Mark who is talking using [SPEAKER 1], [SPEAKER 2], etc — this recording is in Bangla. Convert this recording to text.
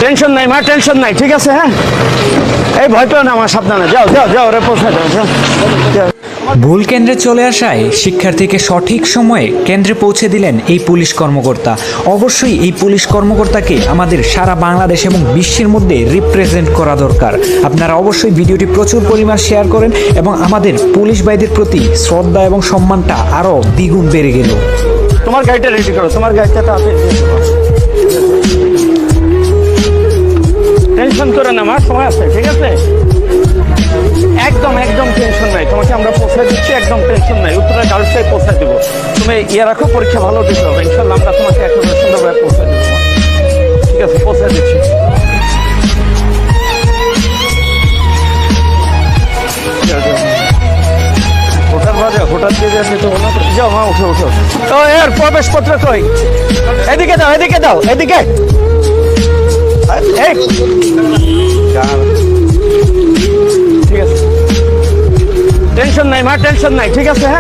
[SPEAKER 1] টেনশন নাই মা, টেনশন নাই, ঠিক আছে? হ্যাঁ, এই ভয় পেও না, আমার সাবধানে যাও যাও যাও, ওরে পৌঁছে দাও, যাও।
[SPEAKER 2] ভুল কেন্দ্রে চলে আসায় শিক্ষার্থীকে সঠিক সময়ে কেন্দ্রে পৌঁছে দিলেন এই পুলিশ কর্মকর্তা। অবশ্যই এই পুলিশ কর্মকর্তাকে আমাদের সারা বাংলাদেশ এবং বিশ্বের মধ্যে রিপ্রেজেন্ট করা দরকার। আপনারা অবশ্যই ভিডিওটি প্রচুর পরিমাণ শেয়ার করেন এবং আমাদের পুলিশ ভাইদের প্রতি শ্রদ্ধা এবং সম্মানটা আরও দ্বিগুণ বেড়ে গেল।
[SPEAKER 1] তোমার গাড়িটা রেডি করো, তোমার গাড়িটা তাড়াতাড়ি টেনশন করে না মা, সময় আছে, ঠিক আছে? একদম একদম টেনশন নাই, তোমাকে আমরা পৌঁছে দিচ্ছি, একদম টেনশন নাই। উত্তরা গার্লসে পৌঁছে দেবো। তুমি ইয়ে রাখো, পরীক্ষা ভালো দিতে হবে, ইনশাল্লাহ আমরা তোমাকে একেবারে সুন্দরভাবে পৌঁছে দেবো। ঠিক আছে, পৌঁছে দিচ্ছি। হোটাল বাজে, হোটাল দিয়ে দিতে হলো না। যাও মা, উঠো উঠো। তো এর প্রবেশপত্র কই? এদিকে দাও, এদিকে দাও, এদিকে। এই ঠিক আছে, টেনশন নাই মা, টেনশন নাই, ঠিক আছে? হ্যাঁ।